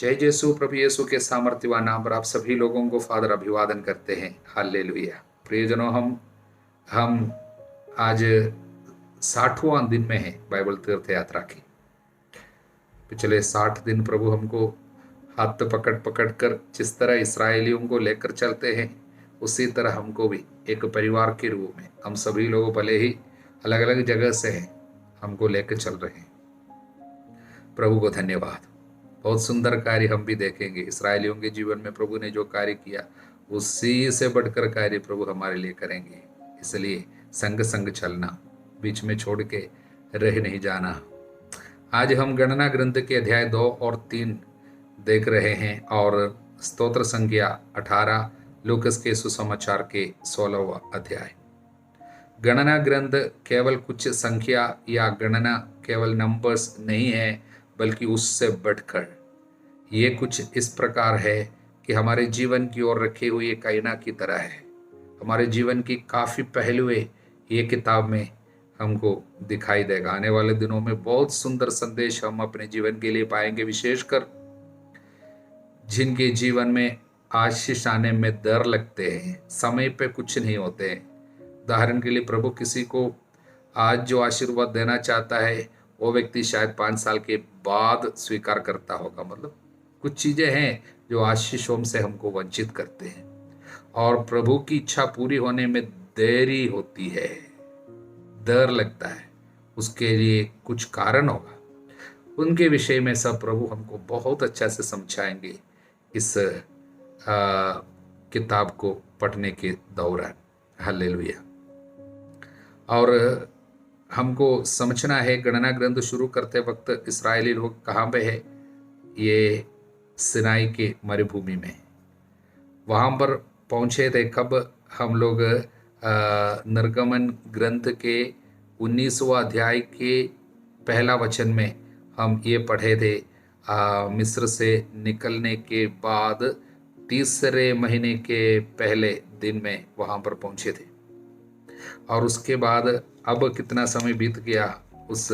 जय यीशु प्रभु यीशु के सामर्थ्यवान नाम पर आप सभी लोगों को फादर अभिवादन करते हैं। हालेलुया। प्रियजनों, हम आज 60वां दिन में हैं बाइबल तीर्थ यात्रा की। पिछले 60 दिन प्रभु हमको हाथ पकड़ पकड़ कर जिस तरह इसराइलियों को लेकर चलते हैं, उसी तरह हमको भी एक परिवार के रूप में हम सभी लोग भले ही अलग अलग जगह से हैं, हमको लेकर चल रहे हैं। प्रभु को धन्यवाद। बहुत सुंदर कार्य हम भी देखेंगे। इसराइलियों के जीवन में प्रभु ने जो कार्य किया, उसी से बढ़कर कार्य प्रभु हमारे लिए करेंगे। इसलिए संग संग चलना, बीच में छोड़ के रह नहीं जाना। आज हम गणना ग्रंथ के अध्याय 2 और 3 देख रहे हैं और स्तोत्र संख्या 18, लूकस के सुसमाचार के 16वां अध्याय। गणना ग्रंथ केवल कुछ संख्या या गणना केवल नंबर्स नहीं है, बल्कि उससे बढ़कर ये कुछ इस प्रकार है कि हमारे जीवन की ओर रखी हुई एक आईना की तरह है। हमारे जीवन की काफ़ी पहलुएं ये किताब में हमको दिखाई देगा। आने वाले दिनों में बहुत सुंदर संदेश हम अपने जीवन के लिए पाएंगे, विशेषकर जिनके जीवन में आशीष आने में डर लगते हैं, समय पे कुछ नहीं होते हैं। उदाहरण के लिए, प्रभु किसी को आज जो आशीर्वाद देना चाहता है, वो व्यक्ति शायद 5 साल के बाद स्वीकार करता होगा। मतलब कुछ चीज़ें हैं जो आशीषों से हमको वंचित करते हैं, और प्रभु की इच्छा पूरी होने में देरी होती है, डर लगता है। उसके लिए कुछ कारण होगा, उनके विषय में सब प्रभु हमको बहुत अच्छा से समझाएंगे इस किताब को पढ़ने के दौरान। हालेलुया। और हमको समझना है, गणना ग्रंथ शुरू करते वक्त इसराइली लोग कहाँ पे है? ये सिनाई के मरुभूमि में। वहाँ पर पहुँचे थे कब? हम लोग निर्गमन ग्रंथ के 19वां अध्याय के पहला वचन में हम ये पढ़े थे। मिस्र से निकलने के बाद 3रे महीने के पहले दिन में वहाँ पर पहुँचे थे। और उसके बाद अब कितना समय बीत गया उस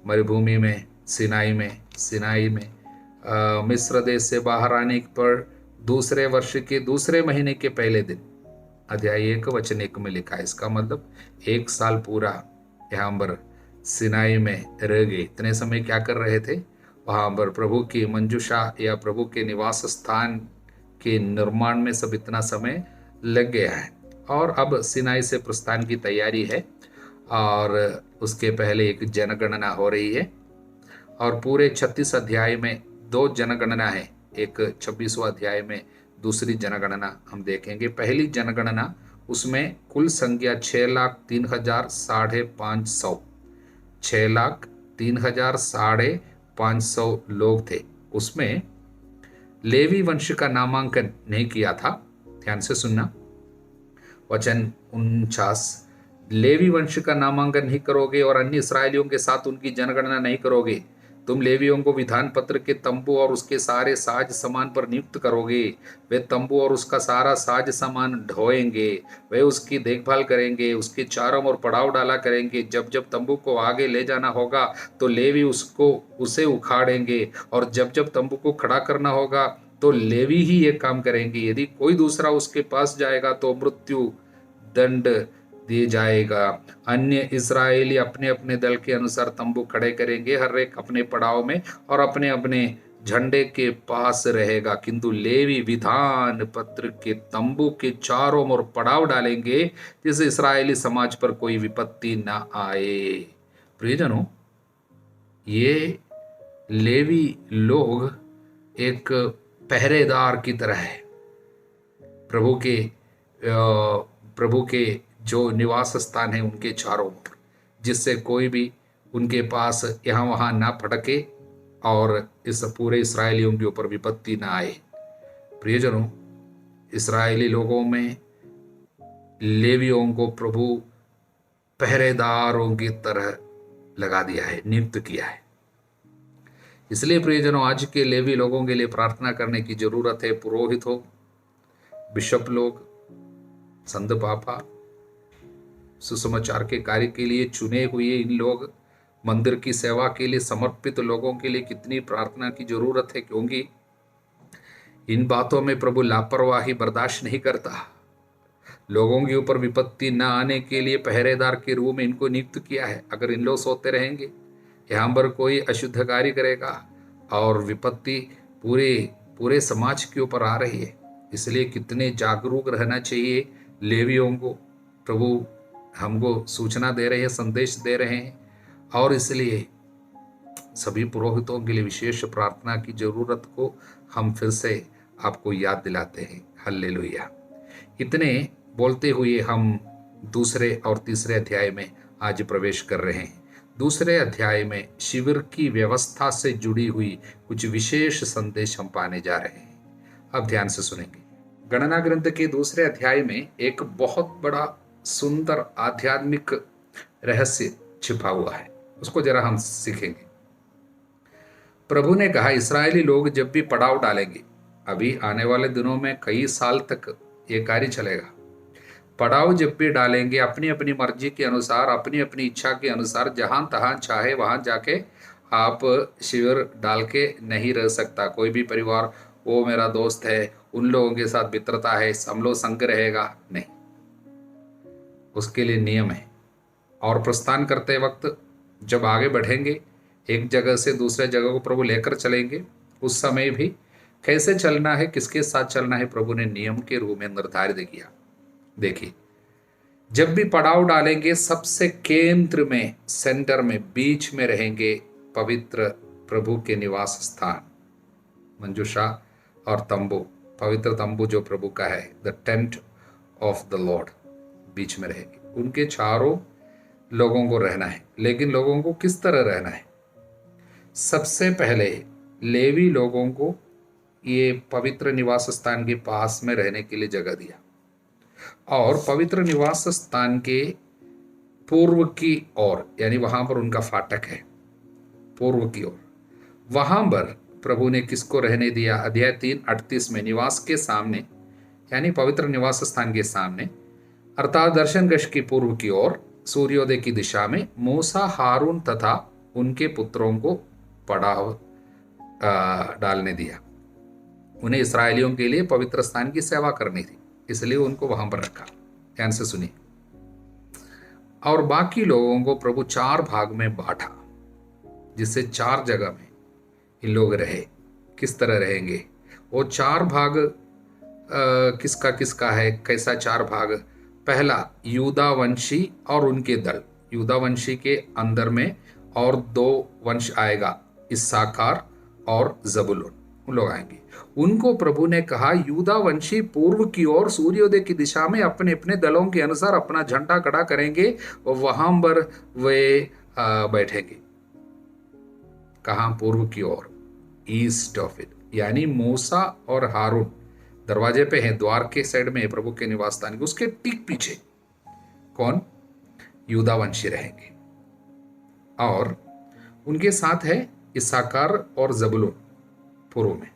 मरुभूमि में, सिनाई में मिस्र देश से बाहर आने पर 2 वर्ष के 2 महीने के पहले दिन, अध्याय 1 वचन 1 में लिखा है। इसका मतलब 1 साल पूरा यहाँ पर सिनाई में रह गए। इतने समय क्या कर रहे थे? वहाँ पर प्रभु की मंजूषा या प्रभु के निवास स्थान के निर्माण में सब इतना समय लग गया है। और अब सिनाई से प्रस्थान की तैयारी है, और उसके पहले एक जनगणना हो रही है। और पूरे 36 अध्याय में 2 जनगणना है। एक 26वां अध्याय में दूसरी जनगणना हम देखेंगे। पहली जनगणना, उसमें कुल संख्या 6,03,550 6,03,550 लोग थे। उसमें लेवी वंश का नामांकन नहीं किया था। ध्यान से सुनना, वचन 49, लेवी वंश का नामांकन नहीं करोगे और अन्य इस्राएलियों के साथ उनकी जनगणना नहीं करोगे। तुम लेवियों को विधान पत्र के तंबू और उसके सारे साज सामान पर नियुक्त करोगे। वे तंबू और उसका सारा साज सामान ढोएंगे, वे उसकी देखभाल करेंगे, उसके चारों ओर पड़ाव डाला करेंगे। जब जब तंबू को आगे ले जाना होगा तो लेवी उसे उखाड़ेंगे, और जब जब तंबू को खड़ा करना होगा तो लेवी ही ये काम करेंगे। यदि कोई दूसरा उसके पास जाएगा तो मृत्यु दंड दिए जाएगा। अन्य इस्राएली अपने अपने दल के अनुसार तंबू खड़े करेंगे, हर एक अपने पड़ाव में और अपने अपने झंडे के पास रहेगा। किंतु लेवी विधान पत्र के तंबू के चारों ओर पड़ाव डालेंगे, जिससे इस्राएली समाज पर कोई विपत्ति न आए। प्रियजनों, ये लेवी लोग एक पहरेदार की तरह है प्रभु के जो निवास स्थान है उनके चारों ओर, जिससे कोई भी उनके पास यहाँ वहाँ ना फटके और इस पूरे इसराइलियों के ऊपर विपत्ति ना आए। प्रियजनों, इसराइली लोगों में लेवियों को प्रभु पहरेदारों की तरह लगा दिया है, नियुक्त किया है। इसलिए प्रियजनों, आज के लेवी लोगों के लिए प्रार्थना करने की जरूरत है। पुरोहित हो, बिशप लोग, संत पापा, सुसमाचार के कार्य के लिए चुने हुए इन लोग, मंदिर की सेवा के लिए समर्पित लोगों के लिए कितनी प्रार्थना की जरूरत है। क्योंकि इन बातों में प्रभु लापरवाही बर्दाश्त नहीं करता। लोगों के ऊपर विपत्ति न आने के लिए पहरेदार के रूप में इनको नियुक्त किया है। अगर इन लोग सोते रहेंगे, यहाँ पर कोई अशुद्ध कार्य करेगा और विपत्ति पूरे पूरे समाज के ऊपर आ रही है। इसलिए कितने जागरूक रहना चाहिए लेवियों को। प्रभु हमको सूचना दे रहे हैं, संदेश दे रहे हैं, और इसलिए सभी पुरोहितों के लिए विशेष प्रार्थना की जरूरत को हम फिर से आपको याद दिलाते हैं। हालेलुया। इतने बोलते हुए हम दूसरे और तीसरे अध्याय में आज प्रवेश कर रहे हैं। दूसरे अध्याय में शिविर की व्यवस्था से जुड़ी हुई कुछ विशेष संदेश हम पाने जा रहे हैं। अब ध्यान से सुनेंगे। गणना ग्रंथ के दूसरे अध्याय में एक बहुत बड़ा सुंदर आध्यात्मिक रहस्य छिपा हुआ है, उसको जरा हम सीखेंगे। प्रभु ने कहा, इस्राएली लोग जब भी पड़ाव डालेंगे, अभी आने वाले दिनों में कई साल तक ये कार्य चलेगा, पड़ाव जब भी डालेंगे अपनी अपनी मर्जी के अनुसार, अपनी अपनी इच्छा के अनुसार, जहां तहां चाहे वहां जाके आप शिविर डाल के नहीं रह सकता। कोई भी परिवार वो मेरा दोस्त है, उन लोगों के साथ मित्रता है, हम लोग संग रहेगा, नहीं, उसके लिए नियम है। और प्रस्थान करते वक्त जब आगे बढ़ेंगे, एक जगह से दूसरे जगह को प्रभु लेकर चलेंगे, उस समय भी कैसे चलना है, किसके साथ चलना है, प्रभु ने नियम के रूप में निर्धारित किया। देखिए, जब भी पड़ाव डालेंगे, सबसे केंद्र में, सेंटर में, बीच में रहेंगे पवित्र प्रभु के निवास स्थान, मंजूषा और तंबू, पवित्र तंबू जो प्रभु का है, the tent of the Lord, बीच में रहेगी। उनके चारों लोगों को रहना है। लेकिन लोगों को किस तरह रहना है? सबसे पहले लेवी लोगों को ये पवित्र निवास स्थान के पास में रहने के लिए जगह दिया, और पवित्र निवास स्थान के पूर्व की ओर, यानी वहां पर उनका फाटक है, पूर्व की ओर, वहां पर प्रभु ने किसको रहने दिया? अध्याय 3:38 में, निवास के सामने, यानी पवित्र निवास स्थान के सामने, अर्थात दर्शन कक्ष की पूर्व की ओर सूर्योदय की दिशा में मूसा, हारून तथा उनके पुत्रों को पड़ाव डालने दिया। उन्हें इस्राएलियों के लिए पवित्र स्थान की सेवा करनी थी, इसलिए उनको वहां पर रखा। ध्यान से सुनिए। और बाकी लोगों को प्रभु 4 भाग में बांटा, जिससे 4 जगह में इन लोग रहे। किस तरह रहेंगे वो 4 भाग? किसका किसका है, कैसा 4 भाग? पहला, यूदा वंशी और उनके दल। यूदा वंशी के अंदर में और 2 वंश आएगा, इस्साकार और जबूलून, उन लोग आएंगे। उनको प्रभु ने कहा, यूदा वंशी पूर्व की ओर सूर्योदय की दिशा में अपने अपने दलों के अनुसार अपना झंडा खड़ा करेंगे और वहां पर वे बैठेंगे। कहां? पूर्व की ओर, ईस्ट ऑफ इट, यानी मूसा और हारून दरवाजे पे हैं, द्वार के साइड में है प्रभु के निवास स्थान के, उसके ठीक पीछे कौन? यूदा वंशी रहेंगे। और उनके साथ है इस्साकार और जबूलून पूर्व में,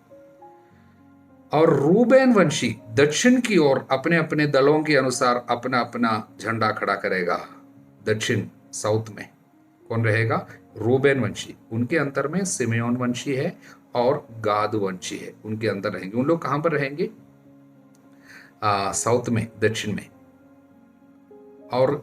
और रूबेन वंशी दक्षिण की ओर अपने अपने दलों के अनुसार अपना अपना झंडा खड़ा करेगा। दक्षिण, साउथ में कौन रहेगा? रूबेन वंशी। उनके अंतर में सिमेयोन वंशी है और गाद वंशी है, उनके अंदर रहेंगे। उन लोग कहां पर रहेंगे? साउथ में, दक्षिण में। और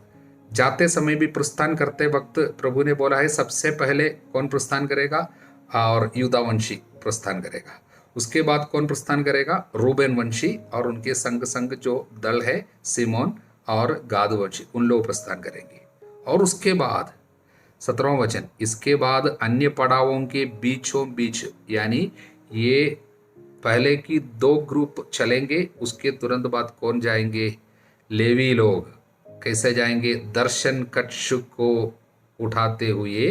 जाते समय भी प्रस्थान करते वक्त प्रभु ने बोला है, सबसे पहले कौन प्रस्थान करेगा? और यूदा वंशी प्रस्थान करेगा। उसके बाद कौन प्रस्थान करेगा? रूबेन वंशी और उनके संग संग जो दल है, सिमोन और गाद वंशी, उन लोग प्रस्थान करेंगे। और उसके बाद 17वां वचन, इसके बाद अन्य पड़ावों के बीचों बीच, यानी ये पहले की 2 ग्रुप चलेंगे, उसके तुरंत बाद कौन जाएंगे? लेवी लोग। कैसे जाएंगे? दर्शन कक्ष को उठाते हुए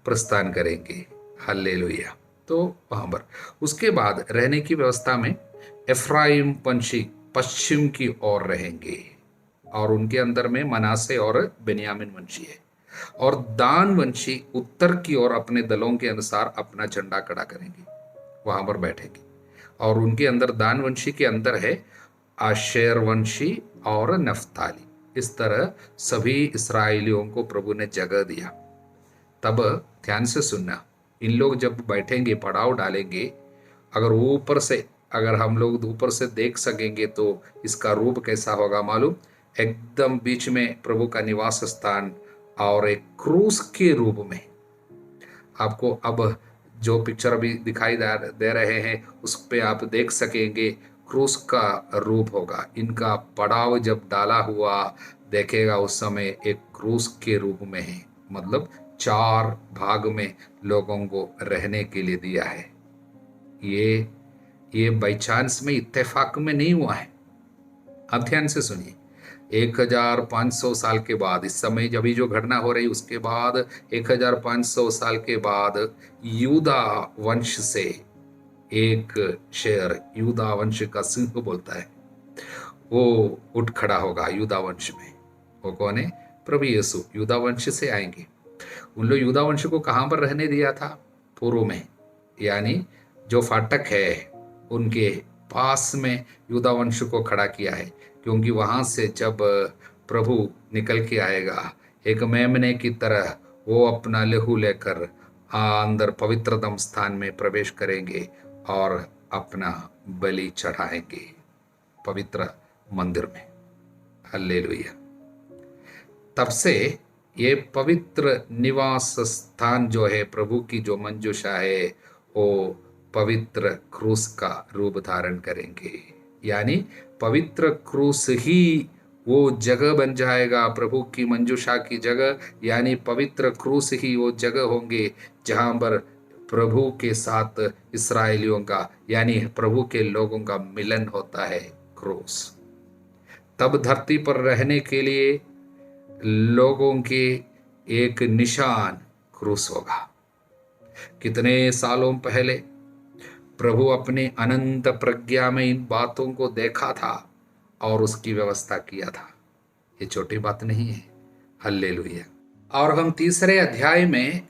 प्रस्थान करेंगे। हालेलुया। तो वहां पर उसके बाद रहने की व्यवस्था में एफ्राइम वंशी पश्चिम की ओर रहेंगे, और उनके अंदर में मनासे और बेन्यामीन वंशी है। और दान वंशी उत्तर की ओर अपने दलों के अनुसार अपना झंडा खड़ा करेंगे, वहां पर बैठेंगे। और उनके अंदर, दान वंशी के अंदर है आशेर वंशी और नफ्ताली। इस तरह सभी इस्राएलियों को प्रभु ने जगह दिया। तब ध्यान से सुनना, इन लोग जब बैठेंगे, पड़ाव डालेंगे, अगर ऊपर से अगर हम लोग ऊपर से देख सकेंगे तो इसका रूप कैसा होगा मालूम? एकदम बीच में प्रभु का निवास स्थान और एक क्रूस के रूप में। आपको अब जो पिक्चर अभी दिखाई दे रहे हैं उस पे आप देख सकेंगे क्रूस का रूप होगा। इनका पड़ाव जब डाला हुआ देखेगा उस समय एक क्रूस के रूप में है, मतलब 4 भाग में लोगों को रहने के लिए दिया है। ये बाई चांस में, इत्तेफाक में नहीं हुआ है। आप ध्यान से सुनिए। 1500 साल के बाद, इस समय जब जो घटना हो रही उसके बाद 1500 साल के बाद यूदा वंश से एक शेर, यूदा वंश का सिंह बोलता है, वो उठ खड़ा होगा यूदा वंश में। वो कौन है? प्रभु यीशु यूदा वंश से आएंगे। उन लोग यूदा वंश को कहां पर रहने दिया था? पूर्व में, यानी जो फाटक है उनके पास में यूदा वंश को खड़ा किया है, क्योंकि वहां से जब प्रभु निकल के आएगा एक मेमने की तरह, वो अपना लहू लेकर अंदर पवित्रतम स्थान में प्रवेश करेंगे और अपना बलि चढ़ाएंगे पवित्र मंदिर में। हालेलुया। तब से ये पवित्र निवास स्थान जो है, प्रभु की जो मंजूषा है, वो पवित्र क्रूस का रूप धारण करेंगे। यानी पवित्र क्रूस ही वो जगह बन जाएगा, प्रभु की मंजूषा की जगह, यानी पवित्र क्रूस ही वो जगह होंगे जहां पर प्रभु के साथ इस्राएलियों का, यानी प्रभु के लोगों का मिलन होता है, क्रूस। तब धरती पर रहने के लिए लोगों के एक निशान क्रूस होगा। कितने सालों पहले प्रभु अपने अनंत प्रज्ञा में इन बातों को देखा था और उसकी व्यवस्था किया था। ये छोटी बात नहीं है। हल्लेलुया। और हम तीसरे अध्याय में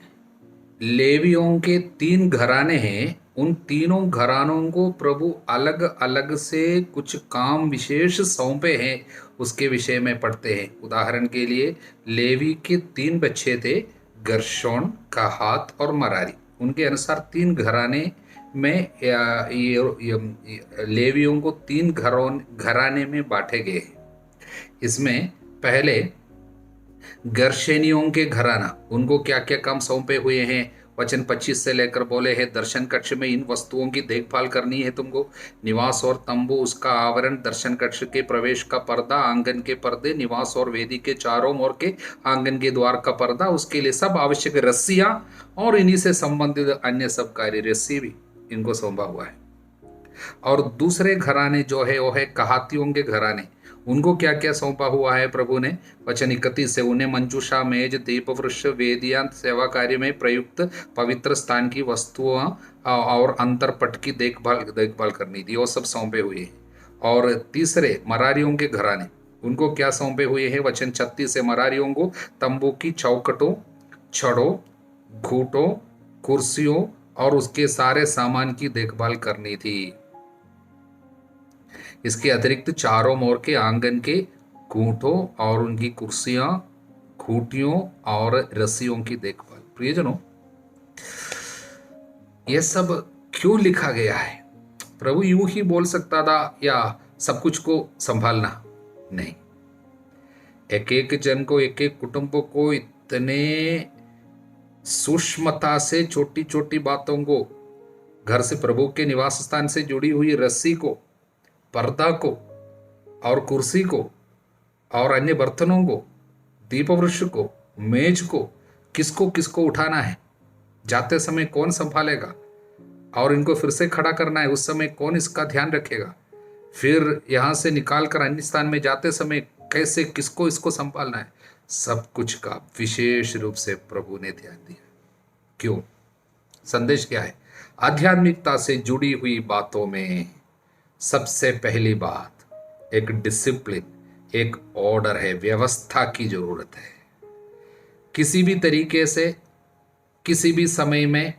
लेवियों के 3 घराने हैं, उन तीनों घरानों को प्रभु अलग अलग से कुछ काम विशेष सौंपे हैं, उसके विषय में पढ़ते हैं। उदाहरण के लिए लेवी के 3 बच्चे थे, गर्शोन, कहात और मरारी। उनके अनुसार 3 घराने में लेवियों को 3 घराने में बांटे गए। इसमें पहले गर्शेनियों के घराना, उनको क्या क्या काम सौंपे हुए हैं? वचन 25 से लेकर बोले हैं, दर्शन कक्ष में इन वस्तुओं की देखभाल करनी है तुमको। निवास और तंबू, उसका आवरण, दर्शन कक्ष के प्रवेश का पर्दा, आंगन के पर्दे, निवास और वेदी के चारों ओर के आंगन के द्वार का पर्दा, उसके लिए सब आवश्यक रस्सियां और इन्हीं से संबंधित अन्य सब कार्य, रस्सी भी इनको सौंपा हुआ है। और दूसरे घराने जो है वो है कहातियों के घराने। उनको क्या क्या सौंपा हुआ है प्रभु ने? वचन 31 से, उन्हें मंजूषा, मेज, दीप वृक्ष, वेदियां, सेवा कार्य में प्रयुक्त पवित्र स्थान की वस्तुओं और अंतरपट की देखभाल करनी थी, वो सब सौंपे हुए हैं। और तीसरे मरारियों के घराने, उनको क्या सौंपे हुए हैं? वचन 36 से, मरारियों को तंबू की चौखटों, छड़ों, घूटों, कुर्सियों और उसके सारे सामान की देखभाल करनी थी। इसके अतिरिक्त चारों ओर के आंगन के घूंटों और उनकी कुर्सियां, खूंटियों और रस्सियों की देखभाल। प्रियजनों, यह सब क्यों लिखा गया है? प्रभु यूं ही बोल सकता था या सब कुछ को संभालना? नहीं, एक एक जन को, एक एक कुटुंब को इतने सूक्ष्मता से छोटी छोटी बातों को, घर से प्रभु के निवास स्थान से जुड़ी हुई रस्सी को, पर्दा को और कुर्सी को और अन्य बर्तनों को, दीप वृक्ष को, मेज को, किसको किसको उठाना है, जाते समय कौन संभालेगा, और इनको फिर से खड़ा करना है उस समय कौन इसका ध्यान रखेगा, फिर यहां से निकाल कर अन्य स्थान में जाते समय कैसे किसको इसको संभालना है, सब कुछ का विशेष रूप से प्रभु ने ध्यान दिया। क्यों? संदेश क्या है? आध्यात्मिकता से जुड़ी हुई बातों में सबसे पहली बात एक डिसिप्लिन, एक ऑर्डर है, व्यवस्था की जरूरत है। किसी भी तरीके से, किसी भी समय में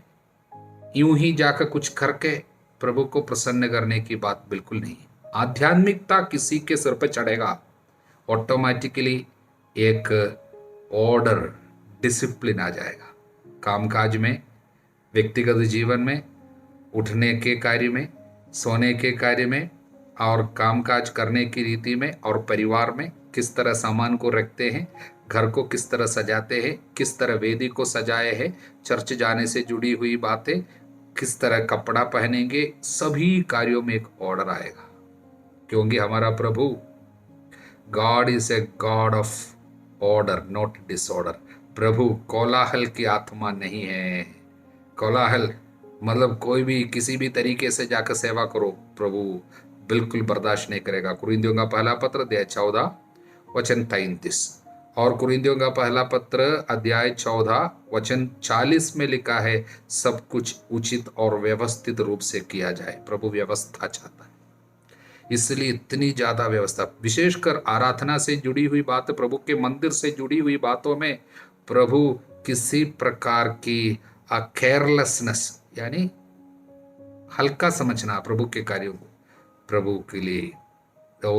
यूं ही जाकर कुछ करके प्रभु को प्रसन्न करने की बात बिल्कुल नहीं। आध्यात्मिकता किसी के सिर पर चढ़ेगा, ऑटोमेटिकली एक ऑर्डर, डिसिप्लिन आ जाएगा। कामकाज में, व्यक्तिगत जीवन में, उठने के कार्य में, सोने के कार्य में और कामकाज करने की रीति में और परिवार में किस तरह सामान को रखते हैं, घर को किस तरह सजाते हैं, किस तरह वेदी को सजाए हैं, चर्च जाने से जुड़ी हुई बातें, किस तरह कपड़ा पहनेंगे, सभी कार्यों में एक ऑर्डर आएगा। क्योंकि हमारा प्रभु God is a God of order not disorder. प्रभु कोलाहल की आत्मा नहीं है। कोलाहल मतलब कोई भी किसी भी तरीके से जाकर सेवा करो, प्रभु बिल्कुल बर्दाश्त नहीं करेगा। कुरिन्थियों का पहला पत्र अध्याय 14 वचन 33 और कुरिन्थियों का पहला पत्र अध्याय 14 वचन 40 में लिखा है, सब कुछ उचित और व्यवस्थित रूप से किया जाए। प्रभु व्यवस्था चाहता है, इसलिए इतनी ज्यादा व्यवस्था, विशेषकर आराधना से जुड़ी हुई बात, प्रभु के मंदिर से जुड़ी हुई बातों में प्रभु किसी प्रकार की केयरलेसनेस यानी हल्का समझना प्रभु के कार्यों को प्रभु के लिए तो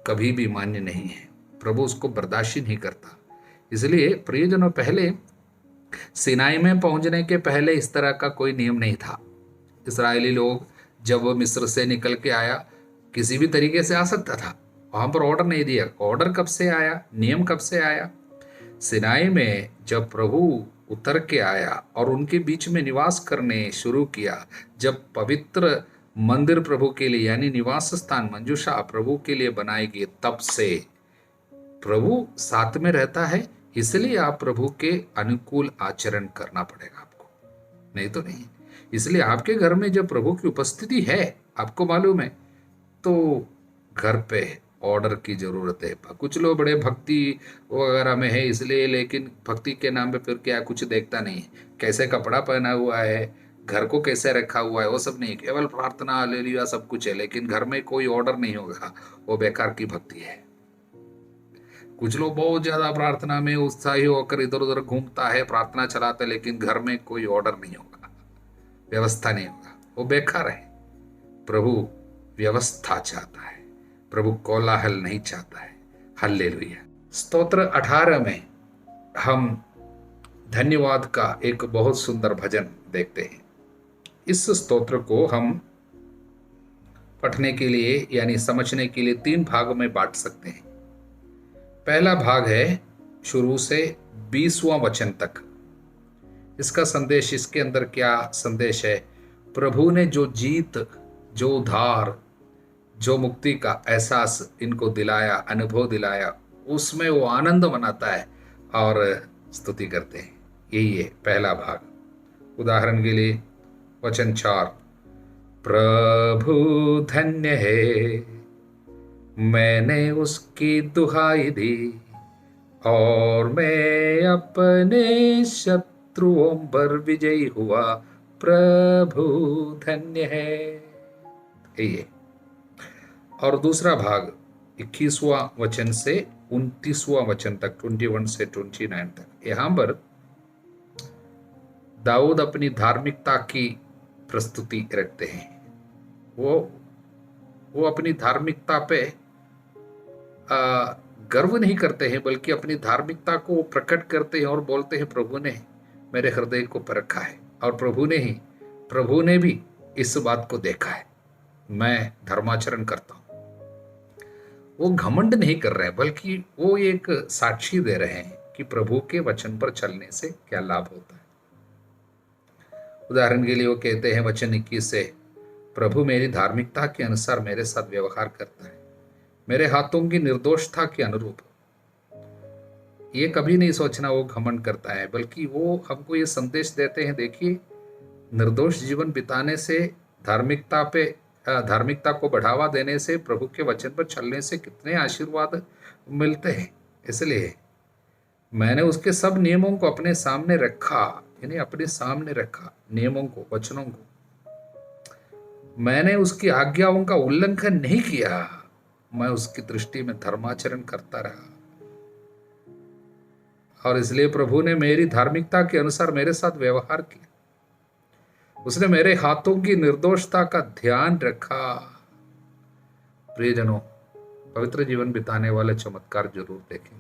कभी भी मान्य नहीं है। प्रभु उसको बर्दाश्त नहीं करता। इसलिए प्रियजनों, पहले सिनाई में पहुंचने के पहले इस तरह का कोई नियम नहीं था। इस्राएली लोग जब वो मिस्र से निकल के आया, किसी भी तरीके से आ सकता था, वहां पर ऑर्डर नहीं दिया। ऑर्डर कब से आया, नियम कब से आया? सिनाई में जब प्रभु उतर के आया और उनके बीच में निवास करने शुरू किया, जब पवित्र मंदिर प्रभु के लिए यानी निवास स्थान मंजूषा प्रभु के लिए बनाई गई, तब से प्रभु साथ में रहता है। इसलिए आप प्रभु के अनुकूल आचरण करना पड़ेगा आपको, नहीं तो नहीं। इसलिए आपके घर में जब प्रभु की उपस्थिति है, आपको मालूम है, तो घर पे ऑर्डर की जरूरत है। कुछ लोग बड़े भक्ति वगैरह में है इसलिए, लेकिन भक्ति के नाम पे फिर क्या कुछ देखता नहीं, कैसे कपड़ा पहना हुआ है, घर को कैसे रखा हुआ है, वो सब नहीं। केवल प्रार्थना ले लिया सब कुछ है, लेकिन घर में कोई ऑर्डर नहीं होगा, वो बेकार की भक्ति है। कुछ लोग बहुत ज्यादा प्रार्थना में उत्साही होकर इधर उधर घूमता है, प्रार्थना चलाता है, लेकिन घर में कोई ऑर्डर नहीं होगा, व्यवस्था नहीं होगा, वो बेकार है। प्रभु व्यवस्था चाहता है, प्रभु कोलाहल नहीं चाहता है। हालेलुया। स्तोत्र 18 में हम धन्यवाद का एक बहुत सुंदर भजन देखते हैं। इस स्तोत्र को हम पढ़ने के लिए यानी समझने के लिए 3 भाग में बांट सकते हैं। पहला भाग है शुरू से 20वां वचन तक। इसका संदेश, इसके अंदर क्या संदेश है? प्रभु ने जो जीत, जो उद्धार, जो मुक्ति का एहसास इनको दिलाया, अनुभव दिलाया, उसमें वो आनंद मनाता है और स्तुति करते हैं। यही है पहला भाग। उदाहरण के लिए वचन 4, प्रभु धन्य है, मैंने उसकी दुहाई दी और मैं अपने शत्रुओं पर विजयी हुआ, प्रभु धन्य है। यही है। और दूसरा भाग 21वां वचन से 29वां वचन तक, 21 से 29 तक, यहां पर दाऊद अपनी धार्मिकता की प्रस्तुति रखते हैं। वो अपनी धार्मिकता पे गर्व नहीं करते हैं, बल्कि अपनी धार्मिकता को प्रकट करते हैं और बोलते हैं, प्रभु ने मेरे हृदय को परखा है और प्रभु ने भी इस बात को देखा है, मैं धर्माचरण करता हूं। वो घमंड नहीं कर रहे हैं, बल्कि वो एक साक्षी दे रहे हैं कि प्रभु के वचन पर चलने से क्या लाभ होता है। उदाहरण के लिए वो कहते हैं वचन 21 से, प्रभु मेरी धार्मिकता के अनुसार मेरे साथ व्यवहार करता है, मेरे हाथों की निर्दोषता के अनुरूप। ये कभी नहीं सोचना वो घमंड करता है, बल्कि वो हमको ये संदेश देते हैं, देखिए निर्दोष जीवन बिताने से, धार्मिकता को बढ़ावा देने से, प्रभु के वचन पर चलने से कितने आशीर्वाद मिलते हैं। इसलिए मैंने उसके सब नियमों को अपने सामने रखा, यानी अपने सामने रखा नियमों को, वचनों को। मैंने उसकी आज्ञाओं का उल्लंघन नहीं किया, मैं उसकी दृष्टि में धर्माचरण करता रहा। और इसलिए प्रभु ने मेरी धार्मिकता के अनुसार मेरे साथ व्यवहार किया, उसने मेरे हाथों की निर्दोषता का ध्यान रखा। प्रियजनों, पवित्र जीवन बिताने वाले चमत्कार जरूर देखेंगे।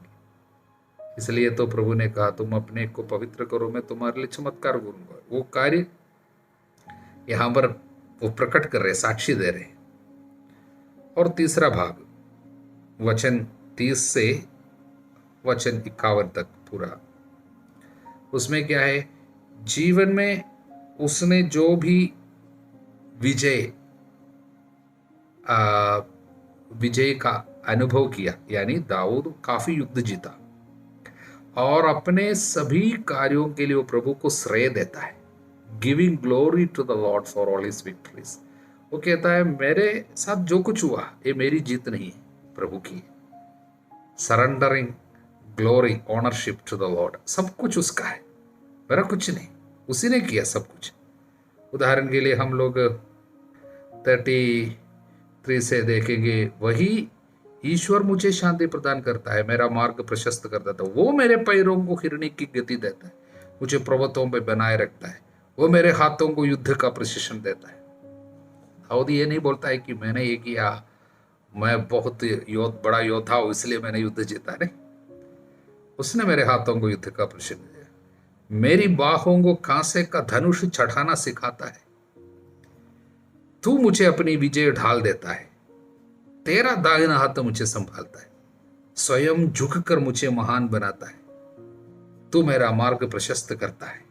इसलिए तो प्रभु ने कहा, तुम अपने को पवित्र करो, मैं तुम्हारे लिए चमत्कार करूंगा। वो कार्य यहाँ पर वो प्रकट कर रहे, साक्षी दे रहे। और तीसरा भाग वचन 30 से वचन 51 तक पूरा, उसमें क्या है, जीवन में उसने जो भी विजय विजय का अनुभव किया, यानी दाऊद काफी युद्ध जीता और अपने सभी कार्यों के लिए वो प्रभु को श्रेय देता है, giving glory to the Lord for all his victories. वो कहता है मेरे साथ जो कुछ हुआ ये मेरी जीत नहीं है, प्रभु की। Surrendering glory ownership to the Lord, सब कुछ उसका है, मेरा कुछ नहीं, उसी ने किया सब कुछ। उदाहरण के लिए हम लोग 33 से देखेंगे, वही ईश्वर मुझे शांति प्रदान करता है, मेरा मार्ग प्रशस्त कर देता है, वो मेरे पैरों को हिरनी की गति देता है, मुझे पर्वतों पे बनाए रखता है, वो मेरे हाथों को युद्ध का प्रशिक्षण देता है। दाऊद ये नहीं बोलता है कि मैंने ये किया, मैं बहुत बड़ा योद्धा हूं इसलिए मैंने युद्ध जीता, नहीं, उसने मेरे हाथों को युद्ध का प्रशिक्षण दिया, मेरी बाहों को कांसे का धनुष चढ़ाना सिखाता है, तू मुझे अपनी विजय ढाल देता है, तेरा दाहिना हाथ मुझे संभालता है, स्वयं झुककर मुझे महान बनाता है, तू मेरा मार्ग प्रशस्त करता है,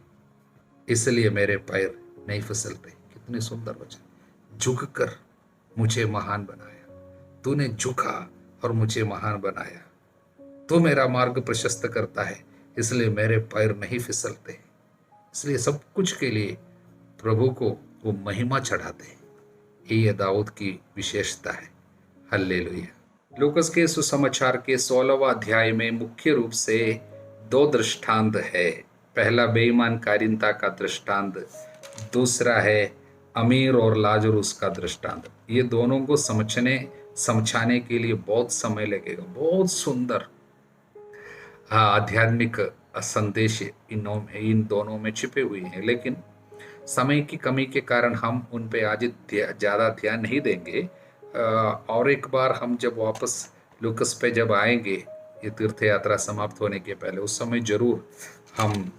इसलिए मेरे पैर नहीं फिसलते। कितने सुंदर वचन, झुककर मुझे महान बनाया, तूने झुका और मुझे महान बनाया, तू मेरा मार्ग प्रशस्त करता है, इसलिए मेरे पैर नहीं फिसलते। इसलिए सब कुछ के लिए प्रभु को वो महिमा चढ़ाते हैं। ये दाऊद की विशेषता है। हालेलुया। लूकस के सुसमाचार के 16वां अध्याय में मुख्य रूप से 2 दृष्टांत है। पहला बेईमान कारिंता का दृष्टांत, दूसरा है अमीर और लाजरूस का दृष्टांत। ये दोनों को समझाने के लिए बहुत समय लगेगा। बहुत सुंदर आध्यात्मिक संदेश इन दोनों में छिपे हुए हैं, लेकिन समय की कमी के कारण हम उन पे आज ज़्यादा ध्यान नहीं देंगे। और एक बार हम जब वापस लूकस पे जब आएंगे, ये तीर्थ यात्रा समाप्त होने के पहले, उस समय जरूर हम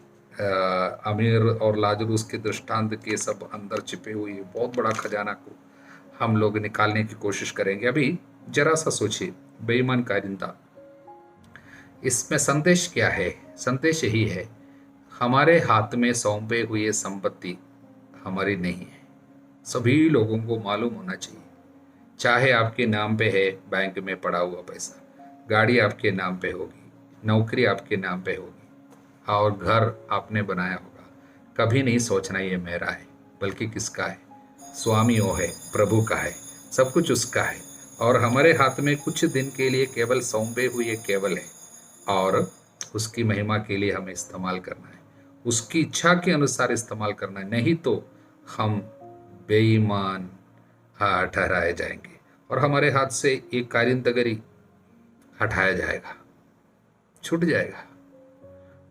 अमीर और लाजरूस के दृष्टांत के सब अंदर छिपे हुए बहुत बड़ा खजाना को हम लोग निकालने की कोशिश करेंगे। अभी जरा सा सोचिए, बेईमान कारिंदा, इसमें संदेश क्या है? संदेश यही है, हमारे हाथ में सौंपे हुए संपत्ति हमारी नहीं है। सभी लोगों को मालूम होना चाहिए, चाहे आपके नाम पे है बैंक में पड़ा हुआ पैसा, गाड़ी आपके नाम पे होगी, नौकरी आपके नाम पे होगी और घर आपने बनाया होगा, कभी नहीं सोचना ये मेरा है, बल्कि किसका है? स्वामी वो है, प्रभु का है, सब कुछ उसका है। और हमारे हाथ में कुछ दिन के लिए केवल सौंपे हुए केवल है और उसकी महिमा के लिए हमें इस्तेमाल करना है, उसकी इच्छा के अनुसार इस्तेमाल करना है, नहीं तो हम बेईमान ठहराए जाएंगे और हमारे हाथ से एक कारिंदगरी हटाया जाएगा, छूट जाएगा।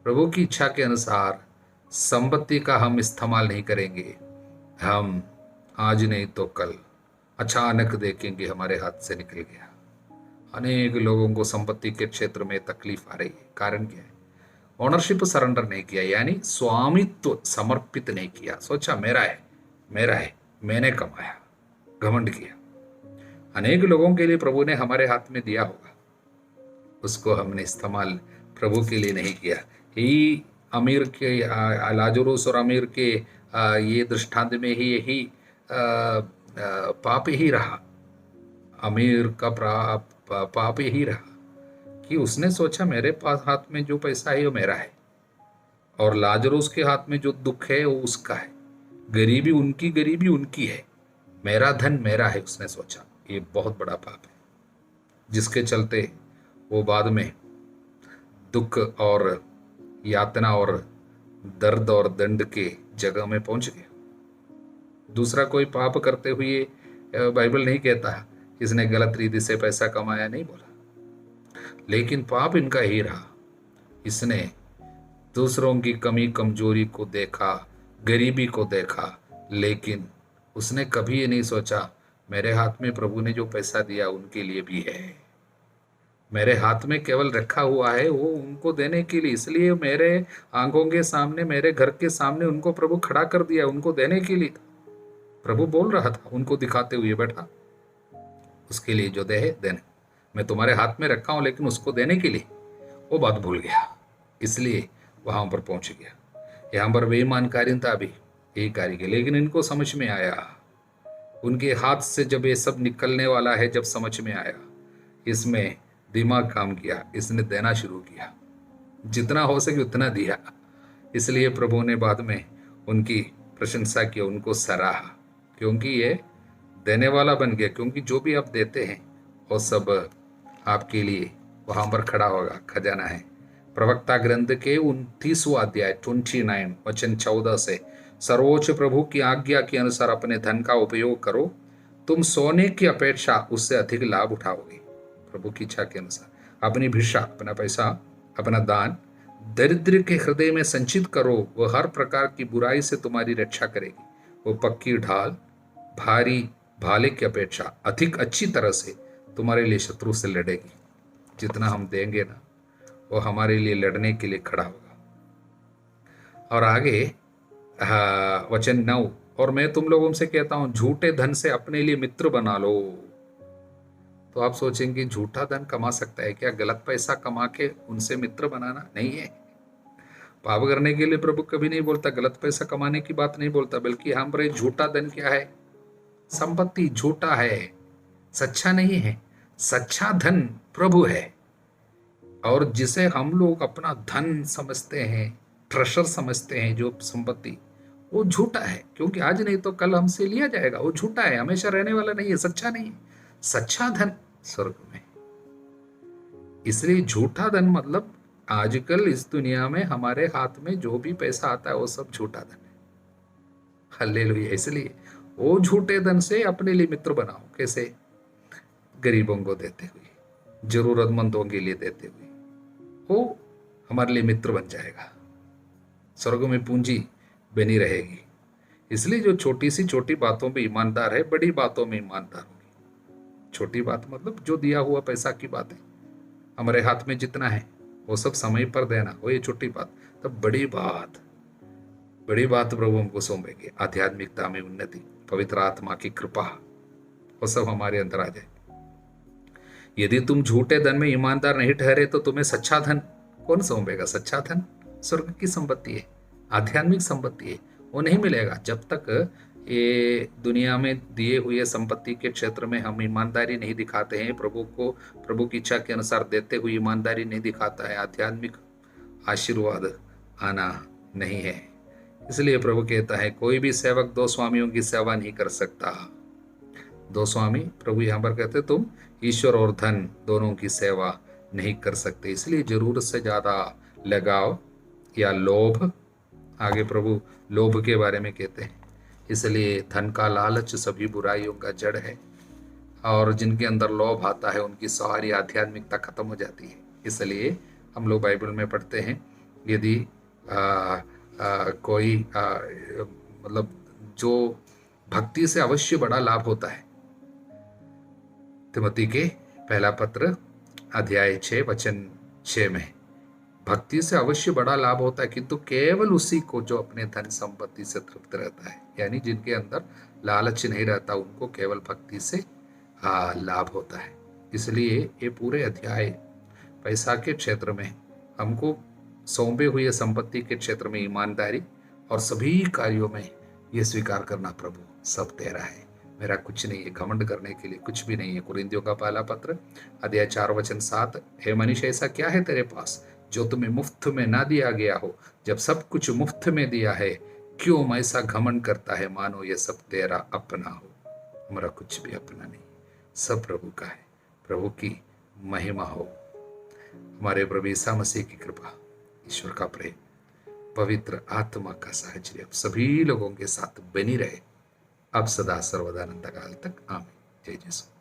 प्रभु की इच्छा के अनुसार संपत्ति का हम इस्तेमाल नहीं करेंगे, हम आज नहीं तो कल अचानक देखेंगे हमारे हाथ से निकल गया। अनेक लोगों को संपत्ति के क्षेत्र में तकलीफ आ रही है। कारण क्या है? ओनरशिप सरेंडर नहीं किया, यानी स्वामित्व समर्पित नहीं किया। सोचा मेरा है, मेरा है, मैंने कमाया, घमंड किया। अनेक लोगों के लिए प्रभु ने हमारे हाथ में दिया होगा, उसको हमने इस्तेमाल प्रभु के लिए नहीं किया। यही अमीर के लाजरूस और अमीर के ये दृष्टांत में ही यही पाप ही रहा। अमीर का पाप ही रहा कि उसने सोचा मेरे पास हाथ में जो पैसा है वो मेरा है, और लाजरूस के हाथ में जो दुख है वो उसका है, गरीबी उनकी है, मेरा धन मेरा है, उसने सोचा। ये बहुत बड़ा पाप है, जिसके चलते वो बाद में दुख और यातना और दर्द और दंड के जगह में पहुंच गया। दूसरा कोई पाप करते हुए बाइबल नहीं कहता इसने गलत रीति से पैसा कमाया, नहीं बोला, लेकिन पाप इनका ही रहा। इसने दूसरों की कमी कमजोरी को देखा, गरीबी को देखा, लेकिन उसने कभी ये नहीं सोचा मेरे हाथ में प्रभु ने जो पैसा दिया उनके लिए भी है, मेरे हाथ में केवल रखा हुआ है वो उनको देने के लिए, इसलिए मेरे आंखों के सामने, मेरे घर के सामने उनको प्रभु खड़ा कर दिया, उनको देने के लिए था। प्रभु बोल रहा था उनको दिखाते हुए, बेटा उसके लिए जो दे है देने, मैं तुम्हारे हाथ में रखा हूं, लेकिन उसको देने के लिए वो बात भूल गया, इसलिए वहां पर पहुंच गया। यहां पर बेईमानकारिता भी यही कार्य किया, लेकिन इनको समझ में आया, उनके हाथ से जब ये सब निकलने वाला है, जब समझ में आया, इसमें दिमाग काम किया, इसने देना शुरू किया, जितना हो सके उतना दिया। इसलिए प्रभु ने बाद में उनकी प्रशंसा की, उनको सराहा, क्योंकि ये देने वाला बन गया। क्योंकि जो भी आप देते हैं वो सब आपके लिए वहां पर खड़ा होगा, खजाना है। प्रवक्ता ग्रंथ के 29वां अध्याय 29 वचन 14 से, सर्वोच्च प्रभु की आज्ञा के अनुसार अपने धन का उपयोग करो, तुम सोने की अपेक्षा उससे अधिक लाभ उठाओगे। प्रभु की इच्छा के अनुसार अपनी भिक्षा, अपना पैसा, अपना दान दरिद्र के हृदय में संचित करो, वह हर प्रकार की बुराई से तुम्हारी रक्षा करेगी। वो पक्की ढाल भारी भाले की अपेक्षा अधिक अच्छी तरह से तुम्हारे लिए शत्रु से लड़ेगी। जितना हम देंगे ना, वो हमारे लिए लड़ने के लिए खड़ा होगा। और आगे वचन 9, और मैं तुम लोगों से कहता हूं, झूठे धन से अपने लिए मित्र बना लो। तो आप सोचेंगे झूठा धन कमा सकता है क्या? गलत पैसा कमा के उनसे मित्र बनाना नहीं है। पाप करने के लिए प्रभु कभी नहीं बोलता, गलत पैसा कमाने की बात नहीं बोलता, बल्कि यहाँ पर झूठा धन क्या है? संपत्ति झूठा है, सच्चा नहीं है। सच्चा धन प्रभु है, और जिसे हम लोग अपना धन समझते हैं, ट्रेजर समझते हैं, जो संपत्ति, वो झूठा है। क्योंकि आज नहीं तो कल हमसे लिया जाएगा। वो झूठा है, हमेशा रहने वाला नहीं है, सच्चा नहीं है। सच्चा धन स्वर्ग में। इसलिए झूठा धन मतलब आजकल इस दुनिया में हमारे हाथ में जो भी पैसा आता है वो सब झूठा धन है। हालेलुया। इसलिए वो झूठे धन से अपने लिए मित्र बनाओ। कैसे? गरीबों को देते हुए, जरूरतमंदों के लिए देते हुए, वो हमारे लिए मित्र बन जाएगा। स्वर्ग में पूंजी बनी रहेगी। इसलिए जो छोटी बातों में ईमानदार है, बड़ी बातों में ईमानदार होगी। छोटी बात मतलब जो दिया हुआ पैसा की बात है, हमारे हाथ में जितना है वो सब समय पर देना, वो ये छोटी बात। तब बड़ी बात प्रभु हमको सौंपेंगे। आध्यात्मिकता में उन्नति, पवित्र आत्मा की कृपा, वो सब हमारे अंदर आ जाए। यदि तुम झूठे धन में ईमानदार नहीं ठहरे तो तुम्हें सच्चा धन कौन सौंपेगा? सच्चा धन स्वर्ग की संपत्ति है, आध्यात्मिक संपत्ति है। वो नहीं मिलेगा जब तक ये दुनिया में दिए हुए संपत्ति के क्षेत्र में हम ईमानदारी नहीं दिखाते हैं, प्रभु की इच्छा के अनुसार देते हुए ईमानदारी नहीं दिखाता है, आध्यात्मिक आशीर्वाद आना नहीं है। इसलिए प्रभु कहता है, कोई भी सेवक दो स्वामियों की सेवा नहीं कर सकता। दो स्वामी, प्रभु यहाँ पर कहते तुम ईश्वर और धन दोनों की सेवा नहीं कर सकते। इसलिए जरूरत से ज्यादा लगाव या लोभ, आगे प्रभु लोभ के बारे में कहते हैं। इसलिए धन का लालच सभी बुराइयों का जड़ है, और जिनके अंदर लोभ आता है उनकी सारी आध्यात्मिकता खत्म हो जाती है। इसलिए हम लोग बाइबल में पढ़ते हैं, यदि कोई मतलब जो भक्ति से अवश्य बड़ा लाभ होता है, तिमोथी के पहला पत्र अध्याय 6 वचन 6 में, भक्ति से अवश्य बड़ा लाभ होता है, किंतु केवल उसी को जो अपने धन संपत्ति से तृप्त रहता है। यानी जिनके अंदर लालच नहीं रहता, उनको केवल भक्ति से लाभ होता है। इसलिए ये पूरे अध्याय पैसा के क्षेत्र में हमको सौंपे हुए संपत्ति के क्षेत्र में ईमानदारी और सभी कार्यों में ये स्वीकार करना, प्रभु सब तेरा है, मेरा कुछ नहीं है, घमंड करने के लिए कुछ भी नहीं है। कुरिन्थियों का पहला पत्र अध्याय 4 वचन 7, हे मनुष्य, ऐसा क्या है तेरे पास जो तुम्हें मुफ्त में ना दिया गया हो? जब सब कुछ मुफ्त में दिया है, क्यों ऐसा घमंड करता है मानो ये सब तेरा अपना हो? हमारा कुछ भी अपना नहीं, सब प्रभु का है। प्रभु की महिमा हो। हमारे प्रभु ईसा मसीह की कृपा, ईश्वर का प्रेम, पवित्र आत्मा का साहचर्य सभी लोगों के साथ बनी रहे, अब सदा सर्वदा अनंत काल तक। आमीन। जय यीशु।